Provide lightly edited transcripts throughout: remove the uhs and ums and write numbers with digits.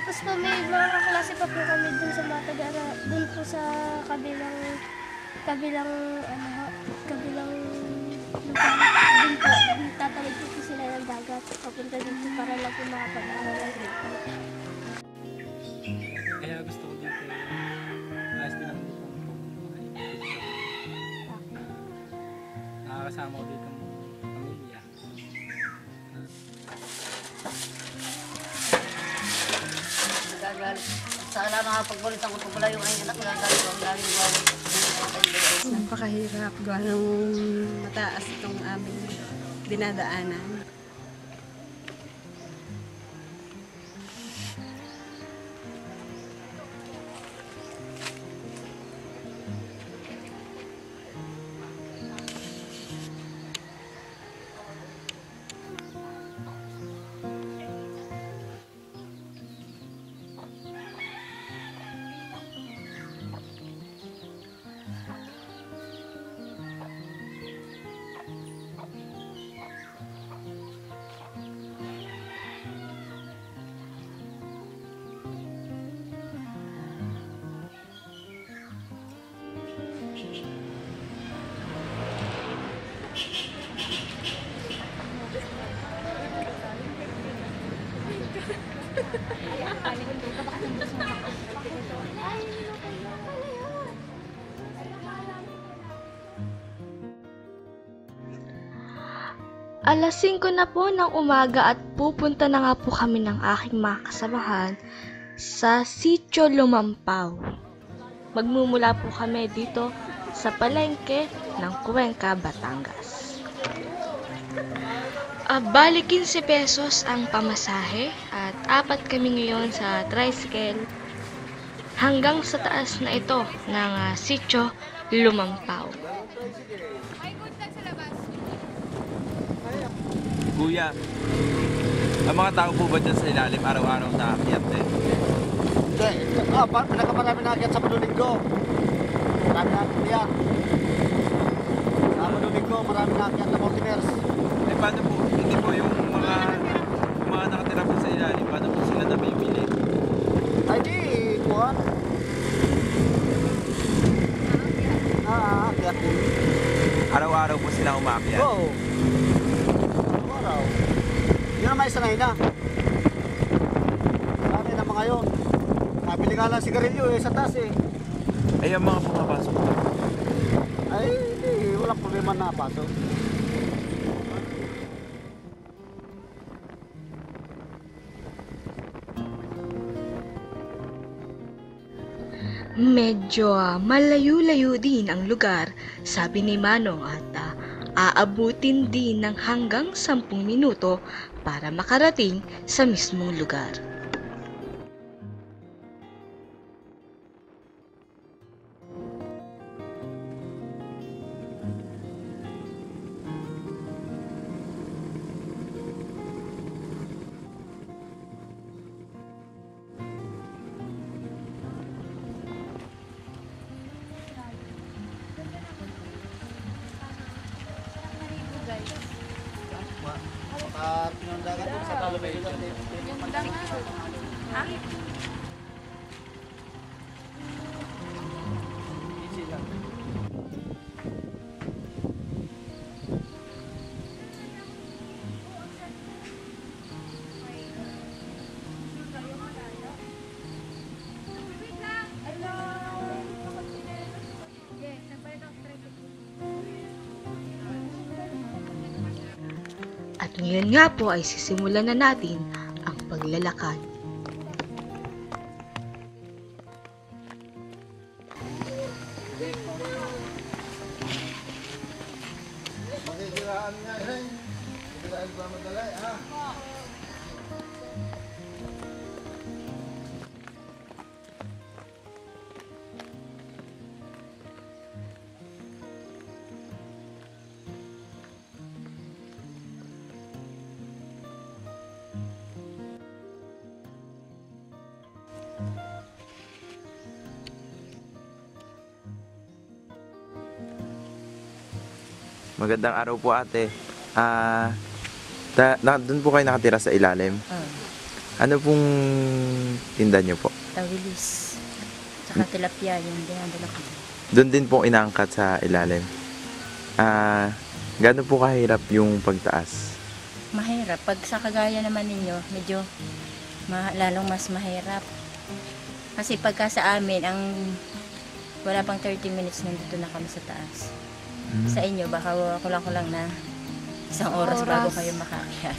Tapos po may mga kaklase pa po kami dun sa mga dun po sa kabilang kabilang lugar. Dun po, tatawid po sila ng dagat. Papunta dito para lang po makapag-aaral dito. Kaya gusto ko dito, ayos din ako dito. Nakakasama ko dito ng pamilya. Sana makapagbalit ako pala yung aking anak na laging gawin. Napakahirap gawa ng mataas itong aming dinadaanan. Alas 5 na po ng umaga at pupunta na nga po kami ng aking mga kasamahan sa Sitio Lumampaw. Magmumula po kami dito sa palengke ng Cuenca, Batangas. Bali 15 pesos ang pamasahe at 4 kami ngayon sa tricycle hanggang sa taas na ito ng Sitio Lumampaw. Kuya, ang mga tao po ba dyan sa ilalim araw-araw na akyat eh? Hindi. Pinakamarami na akyat sa Manuninggo. Marami na akyat yan. Sa Manuninggo, marami na akyat na Mortimers. Eh paano po, hindi po yung mga nakatira po sa ilalim, paano po sila namimili? Ay di, kuhan. Akyat din. Araw-araw po sila umakyat? Oo. Araw-araw. Yun ang may sanay na. Sanay na mga yun. Nabili nga lang sigarilyo sa taas eh. Ay, ang mga pumapasok po. Ay, hindi. Walang problema na pasok. Medyo malayo-layo din ang lugar, sabi ni Manong, at aabutin din ng hanggang 10 minuto para makarating sa mismong lugar. At pinundagan doon sa Talumay. At ngayon nga po ay sisimulan na natin ang paglalakad. Makikiraan nga rin. Makikiraan ba madalay, ha? Magandang araw po ate. Doon po kayo nakatira sa ilalim. Ano pong tinda niyo po? Tawilis. Tsaka tilapia yung dinadala ko. Doon din po inaangkat sa ilalim. Gaano po kahirap yung pagtaas? Mahirap. Pag sa kagaya naman ninyo, medyo lalong mas mahirap. Kasi pagka sa amin, wala pang 30 minutes nandito na kami sa taas. Sa inyo, baka kulang na isang oras bago kayo makaakyat.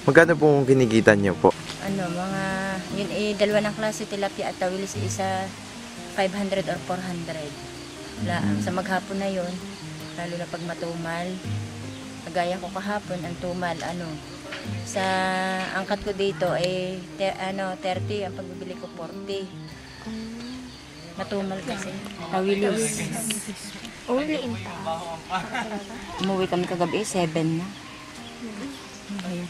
Magkano po kinikita niyo po? Yun dalawa ng klase, tilapia at tawilis, isa 500 or 400. Sa maghapon na yun, lalo na pag matumal. Kagaya ko kahapon, ang tumal, sa angkat ko dito ay 30, ang pagbibili ko 40. Matumal kasi. Tawilis. Only in town. Umuwi kami kagabi, 7 na. Ayun.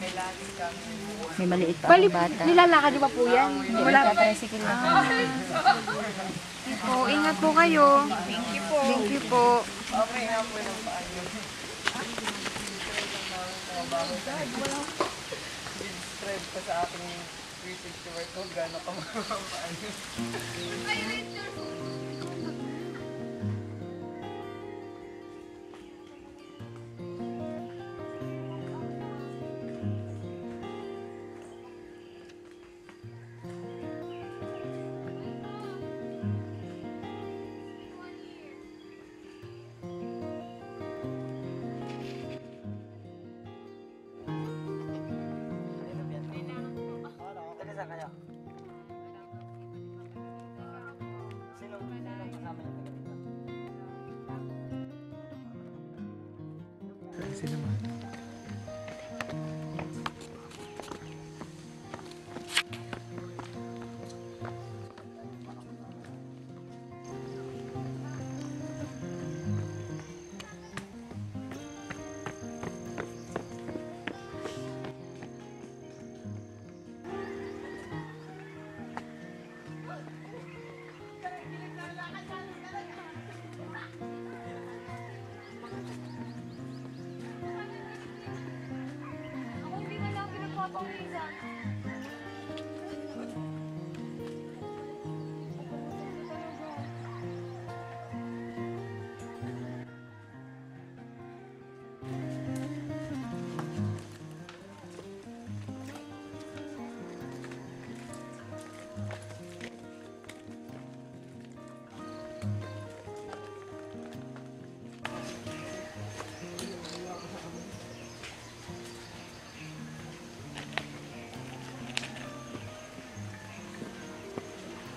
May maliit pa akong bata. Nilalakad niyo pa po yan? Wala pa tricycle na. Oh, ingat po kayo. Thank you po. Thank you po. Subscribe pa sa aking 360 work ko, gano'n ka mapaano.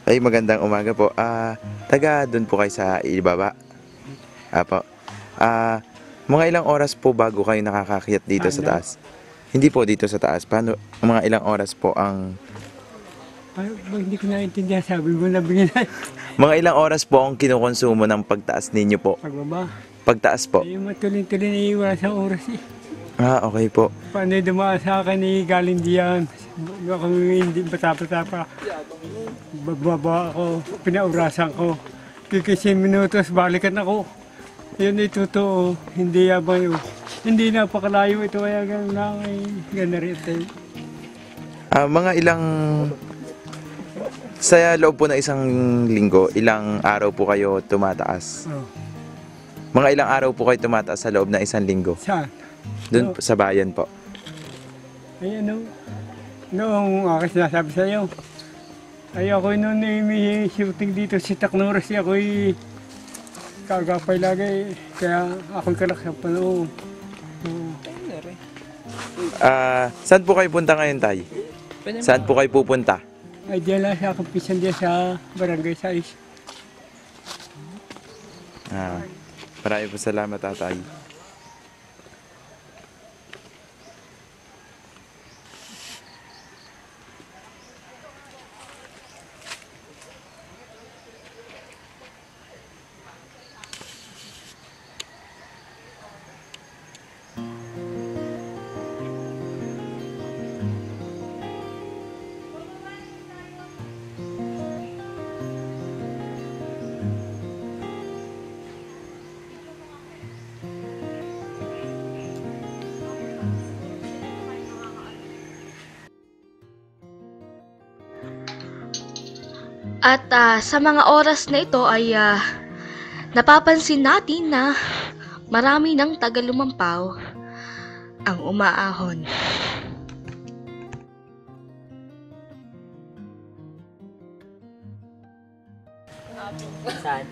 Ay, magandang umaga po. Taga doon po kayo sa ibaba? Apo. Mga ilang oras po bago kayo nakakakyat dito sa taas? Hindi po dito sa taas. Paano, mga ilang oras po ang... Ay, hindi ko naintindihan, sabi mo na bigyan. Mga ilang oras po ang kinukonsumo ng pagtaas ninyo po? Pagbaba. Pagtaas po? Ay, matuloy-tuloy na iwala sa oras eh. Okay po. Paano dumaan sa akin eh, galing diyan. Ako hindi bata-bata pa. Bababa ako, pinaurasan ko. Kikisi minutos, balikan ako. Yun ay totoo, hindi yabang yun. Hindi napakalayo ito, kaya gano'n lang ay gano'n rin tayo. Mga ilang... Sa loob po ng isang linggo, ilang araw po kayo tumataas? Oh. Mga ilang araw po kayo tumataas sa loob ng isang linggo? Saan? Doon sa bayan po. Ay noong aking sinasabi sa iyo, ay ako noon may shooting dito si Taknoras, ako'y kagapay lagi, kaya ako'y kalaksak pa noon. Saan po kayo punta ngayon, Tay? Saan po kayo pupunta? Ay diyan lang sa kumpisan diyan sa Barangay 6. Maraming po salamat, Tatay. At sa mga oras na ito ay napapansin natin na marami ng Tagalumampaw ang umaahon. Saan?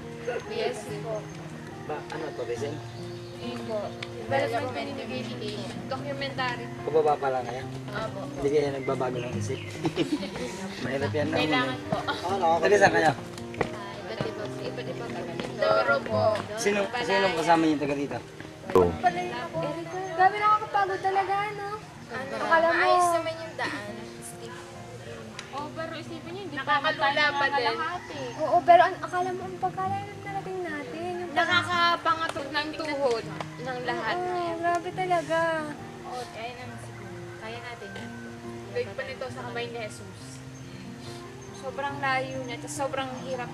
Yes po. Ano to, Rizal? Po. Development Communication. Documentary. Kubaba pa lang ngayon. Opo. Hindi kaya nagbabago ng isip. Mahirap yan na. Kailangan po. Taga saan kayo? Iba't ibang Mindoro po. Sinong kasama niyo taga dito? Grabe nakakapagod talaga, no? Akala mo, Ayos naman yung daan. oh, pero isipin niyo, hindi Nakakatula pa din. Oo, pero akala mo, ang pagkalalim narating natin. Yung Nakakapangatog ng tuhod ng lahat. Oo, grabe talaga. Oo, kaya naman siguro. Kaya natin yan. Gawin pa nito sa kamay ni Jesus. Sobrang layo niya, at sobrang hirap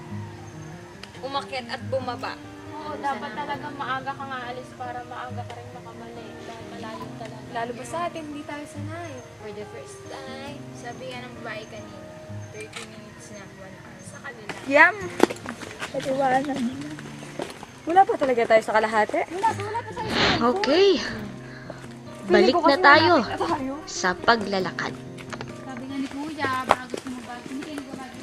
umakyat at bumaba. Oo, dapat talaga maaga ka nga alis para maaga ka rin makamali. Dahil malayo talaga. Lalo ba sa atin, hindi tayo sanay. For the first time, sabi nga ng babae kanina, 30 minutes na 1 hour sa kanila. Yum! Patiwanan nila. Wala pa talaga tayo sa kalahati. Wala pa sa isa. Okay, balik na tayo sa paglalakad. Sabi nga ni Kuya, baka gusto mo ba? Hindi kayo gumagawin.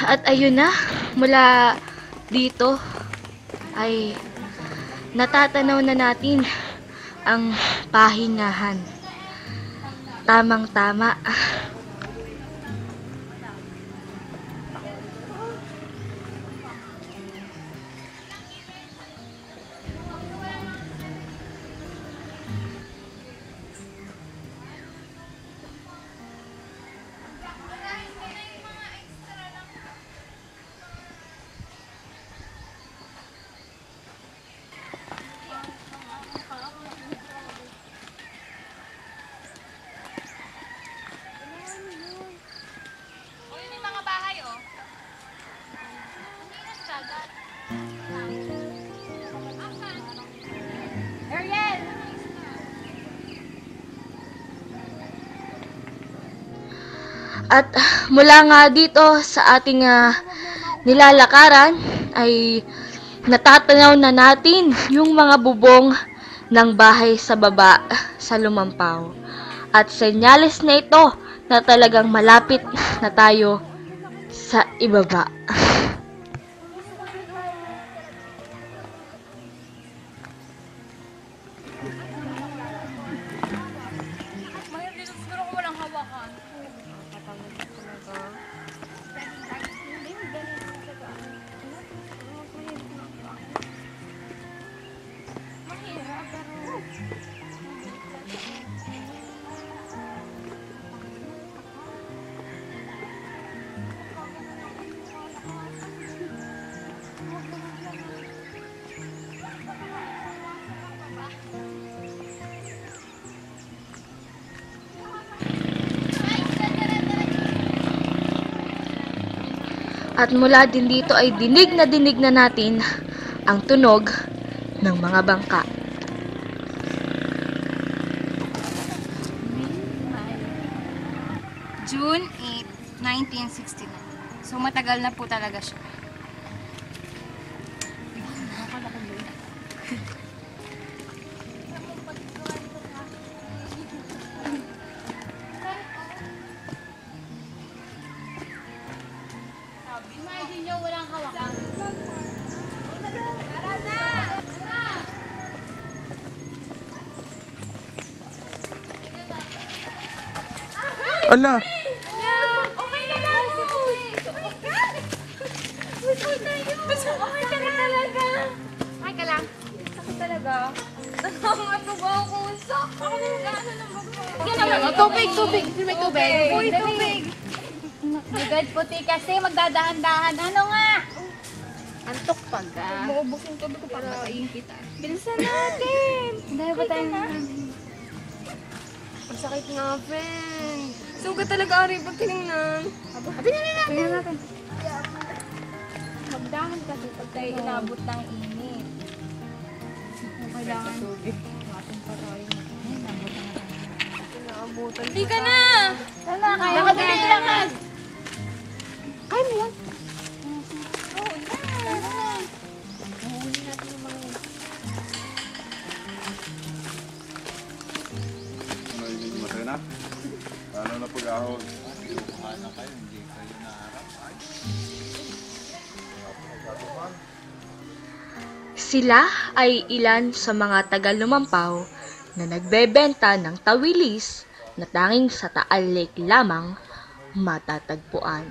At ayun na, mula dito ay natatanaw na natin ang pahingahan. Tamang-tama. At mula nga dito sa ating nilalakaran ay natatanaw na natin yung mga bubong ng bahay sa baba sa Lumampaw. At senyales na ito na talagang malapit na tayo sa ibaba. At mula din dito ay dinig na natin ang tunog ng mga bangka. June 8, 1969. So matagal na po talaga siya. Imagine nyo, walang hawakan. Ala! Okay na lang! Okay na tayo! Okay na talaga! talaga. Nakakatuwa ako sa tubig. May tubig. Uy, tubig. Agad puti kasi magdadahan-dahan. Ano nga? Antok pag maubos yung tubig ko para iyon kita. Bilisan natin. Dahil ba tayo na? Ang sakit nga, friend. Sugat talaga rin pag tinignan. Tingnan natin. Magdahan kasi pag tayo inabot ng init. Kailangan natin parayin. Inaabutan. Hindi ka na! Sana, kaya mo na. Kaya mo yan. Ano na pag-ahon? Sila ay ilan sa mga taga-Lumampaw na nagbebenta ng tawilis na tanging sa Taal Lake lamang matatagpuan.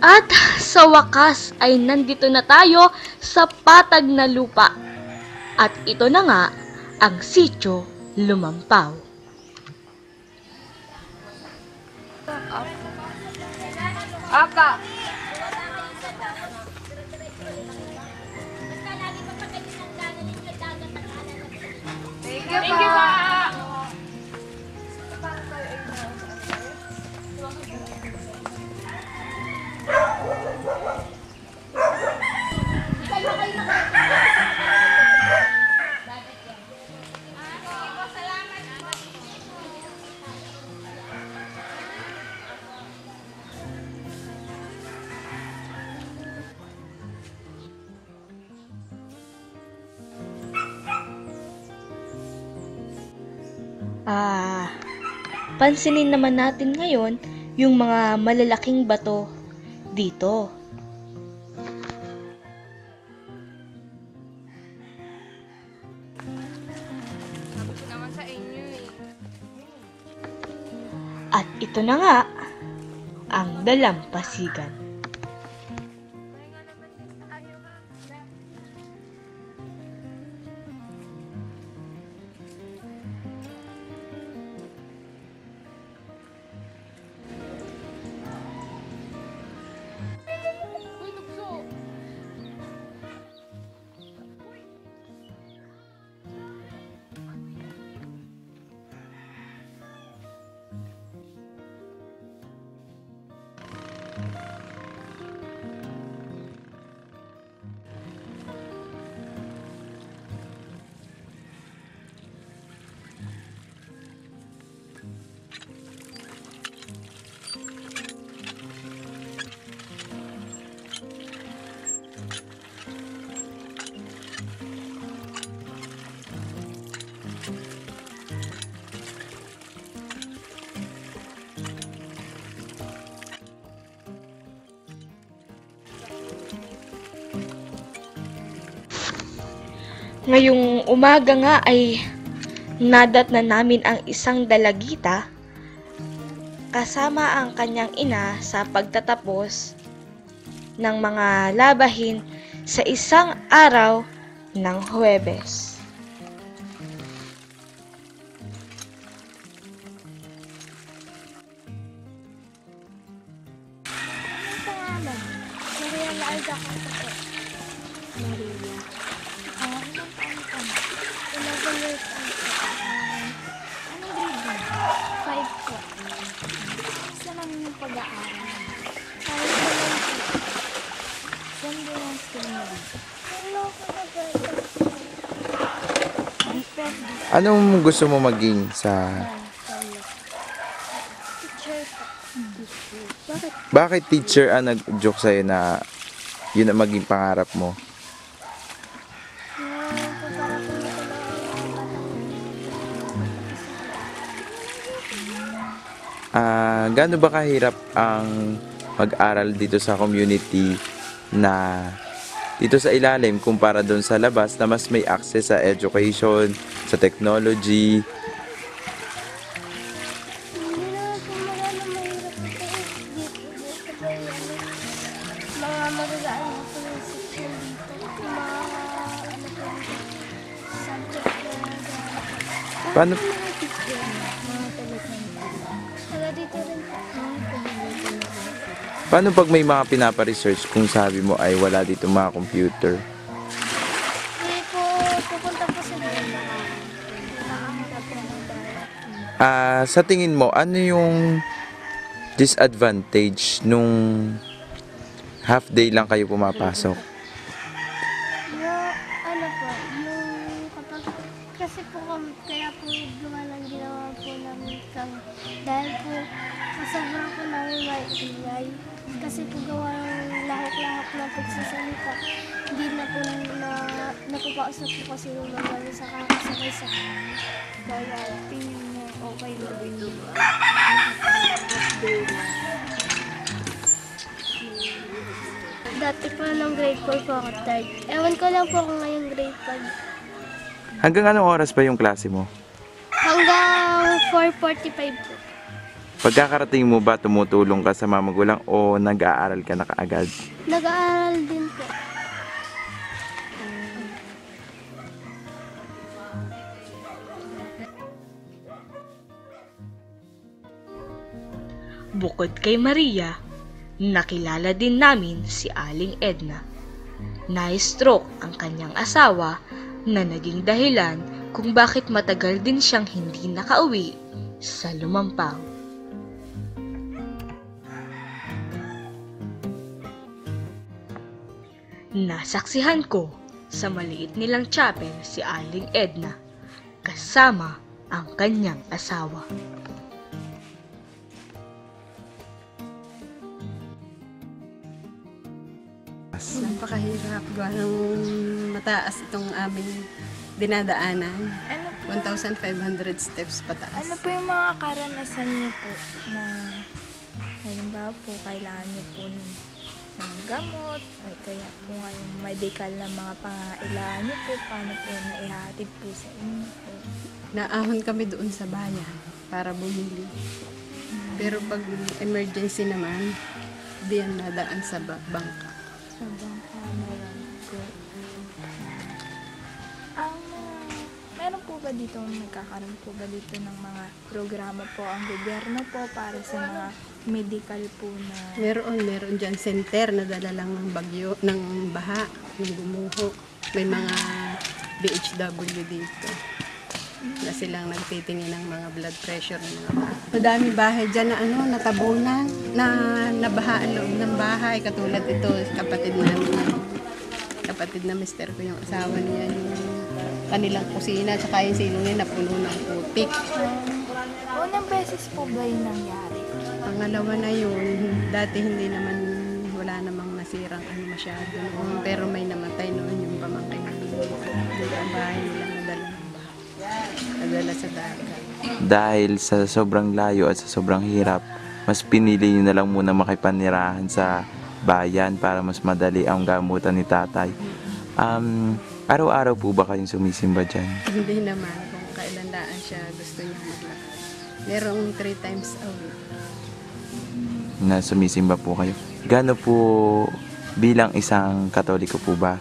At sa wakas ay nandito na tayo sa patag na lupa. At ito na nga ang Sitio Lumampaw. Apa! Thank you pa! Pansinin naman natin ngayon yung mga malalaking bato dito. Sabi ko naman sa inyo eh. At ito na nga ang dalampasigan. Ngayong umaga nga ay nadat na namin ang isang dalagita kasama ang kanyang ina sa pagtatapos ng mga labahin sa isang araw ng Huwebes. Pangalan. Maria Laida ka po. Maria. Ilang taon ka na? 11 years old po. Anong grade mo? 5 po. Saan ang yung pag-aaral? Kahit sa lang po. Saan din ang school mo dito? Hello, Anong gusto mo maging sa... teacher po. Bakit? Bakit teacher ang nag-joke sa'yo na yun ang maging pangarap mo? Gaano ba kahirap ang mag-aral dito sa community na dito sa ilalim kumpara doon sa labas na mas may access sa education, sa technology, Paano, Mga teacher, mga taga-center. Taga dito rin po. paano pag may mga pinapa-research kung sabi mo ay wala dito mga computer? Hindi po, pupunta po sa dito. Nakakamata po ng dahil. Sa tingin mo, ano yung disadvantage nung half day lang kayo pumapasok? Yung, ano po, yung kapag, kasi po kaya po gumalang ginawa po namin kami. Dahil po, kasobrang po namin may ingay. Kasi po gawa ng lahok-lahok na pagsasalita. Hindi na po napapasok po kasi yung mga sa kakasakay sa kaya tingin mo okay na din. Dati po nung grade 4 po ako third. Ewan ko lang po kung ngayong grade 5. Hanggang anong oras ba yung klase mo? Hanggang 4:45 po. Pagkakarating mo ba tumutulong ka sa mga magulang o nag-aaral ka na kaagad? Nag-aaral din po. Bukod kay Maria, nakilala din namin si Aling Edna. Na-stroke ang kanyang asawa na naging dahilan kung bakit matagal din siyang hindi nakauwi sa Lumampang. Nasaksihan ko sa maliit nilang chapel si Aling Edna kasama ang kanyang asawa. Napakahirap gawa ng mataas itong aming dinadaanan. Ano 1,500 steps pataas. Ano po yung mga karanasan niyo po na halimbawa po kailangan niyo po ng gamot o kaya po ngayong medical na mga pangailangan niyo po, paano po naihatid po sa inyo po? Naahon kami doon sa bayan para bumili. Pero pag emergency naman, diyan nadaan sa bangka. Sa bangka meron po. Meron po ba dito, nagkakaroon po ba dito ng mga programa po ang gobyerno po para sa mga medical po na... Meron dyan center na dala lang ng bagyo, ng baha, ng gumuho. May mga BHW dito na silang nagtitingin ng mga blood pressure ng mga bata. Madaming bahay dyan na natabunan, na nabaha ang loob ng bahay. Katulad ito, kapatid na mister ko, yung asawa niya, yung kanilang kusina, tsaka yung silongin na puno ng putik. Unang beses po ba yung nangyari? Pangalawa na yun, dati hindi naman, wala namang nasirang masyado noon, pero may namatay noon yung pamangkin namin. Dito ang bahay nila nadala sa dagat. Dahil sa sobrang layo at sa sobrang hirap, mas pinili nyo na lang muna makipanirahan sa bayan para mas madali ang gamutan ni tatay. Araw-araw po ba kayong sumisimba dyan? Hindi naman, kung kailan daan siya gusto niya maglakad. Merong 3 times a week. Na sumisimba po kayo. Gaano po bilang isang Katoliko po ba?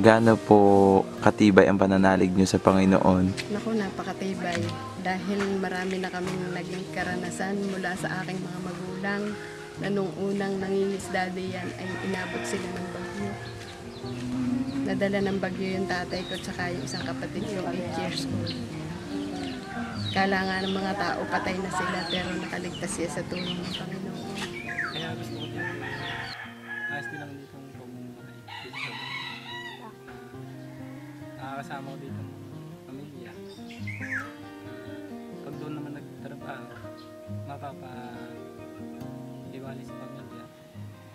Gaano po katibay ang pananalig nyo sa Panginoon? Naku, napakatibay. Dahil marami na kaming naging karanasan mula sa aking mga magulang na nung unang nangingisdade yan ay inabot sila ng bagyo. Nadala ng bagyo yung tatay ko tsaka yung isang kapatid ko, 8 years old. Kala nga ng mga tao patay na sila pero nakaligtas siya sa tulong ng Panginoon. Kaya gusto ko din. Ayos din lang dito ang pamumuhay. Nakakasama ko dito ng pamilya. Pag doon naman nagtrabaho, mapapa-iwali sa pamilya.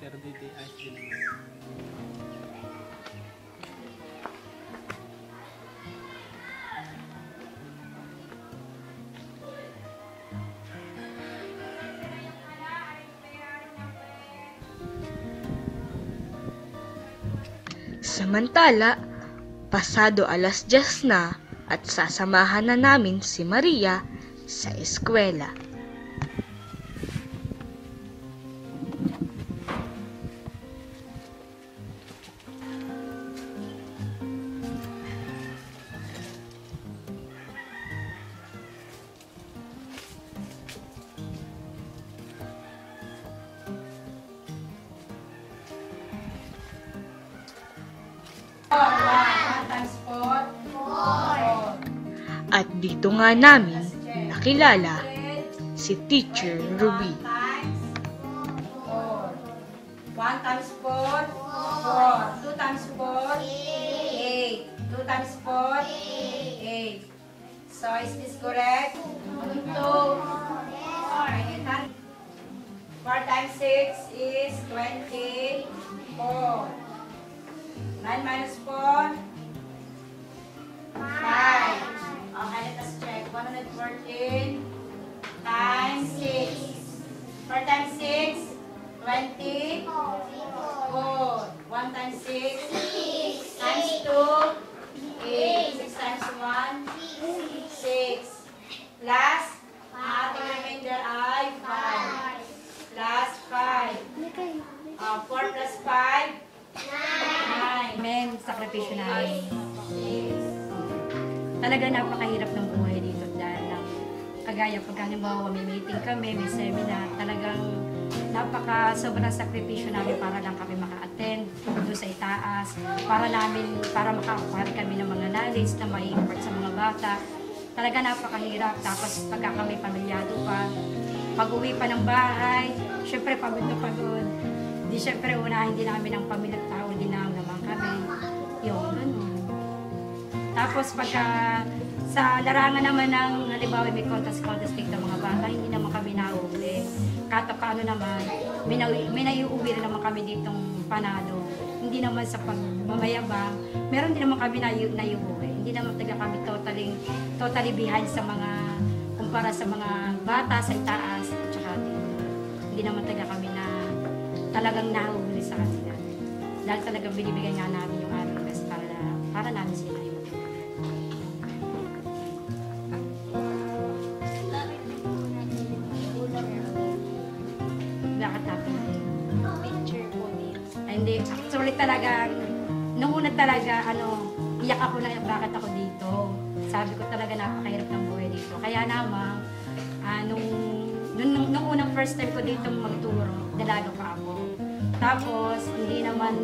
Pero dito ayos din naman. Samantala, pasado 10:00 na at sasamahan na namin si Maria sa eskwela. 1 times 4. At dito nga namin nakilala si Teacher Ruby. 1 times 4, 4. 2 times 4, 8. 2 times 4, 8. So, is this correct? 2. 4 times 6 is 24. 9 minus 4, 5. Okay, let us check. 114 times 6. 4 times 6, 20. 4. 1 times 6, 6 times 2, 8. 6 times 1, 6. Plus, ating remainder ay 5. Plus 5. 4 plus 5, 9. Men, sakripisyo namin. Talaga napakahirap ng buhay dito dahil kagaya pagka halimbawa may meeting kami, may seminar, talagang sobrang sakripisyo namin para lang kami maka-attend doon sa itaas, para makakuha kami ng mga knowledge na may import sa mga bata. Talaga napakahirap. Tapos pagka kami pamilyado pa, pag-uwi pa ng bahay, syempre pagod na pagod. Di syempre unahin din namin ang pamilyang tao, din naman kami. Yun, ganun. Tapos pagka sa larangan naman ng halimbawa may contest ng mga bata, hindi naman kami nauuli. Kata paano naman, may naiuwi rin naman kami ditong panalo. Hindi naman sa pagmamayabang, meron din naman kami naiuwi. Hindi naman taga kami totally behind sa mga, kumpara sa mga bata sa itaas. Tsaka hindi naman taga kami na talagang nauuli sa kanila. Dahil talagang binibigay nga namin yung aming best para namin sila yung hindi, actually talaga, nung una talaga, iyak ako na bakit ako dito. Sabi ko talaga napakahirap ng buhay dito. Kaya naman, nung unang first time ko dito magturo, dalaga pa ako. Tapos, hindi naman,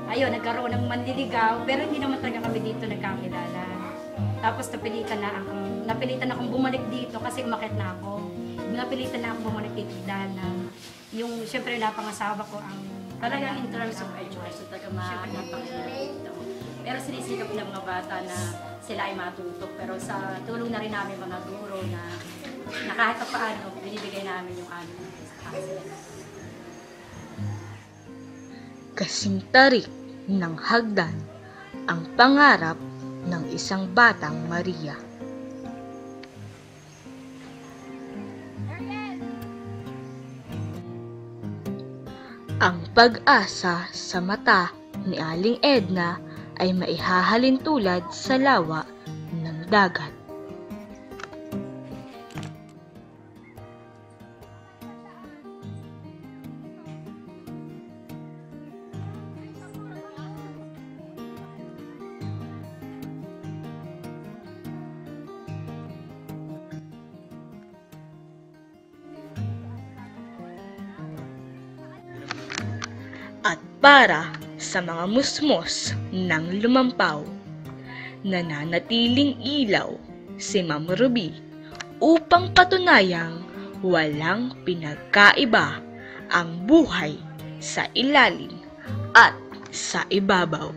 nagkaroon ng manliligaw, pero hindi naman talaga kami dito nagkakilala. Tapos napilitan akong bumalik dito kasi umakit na ako. Napilitan na akong bumalik dito dahil yung, syempre napangasawa ko ang talagang in terms of education, talaga napakahirap. Pero sinisikap ng mga bata na sila ay matutok. Pero sa tulong na rin namin mga guro na kahit pa paano, binibigay namin yung aming sila. Kasing tarik ng hagdan ang pangarap ng isang batang Maria. Ang pag-asa sa mata ni Aling Edna ay maihahalin tulad sa lawa ng dagat. At para sa mga musmos ng lumampaw, nananatiling ilaw si Ma'am Ruby upang patunayang walang pinagkaiba ang buhay sa ilalim at sa ibabaw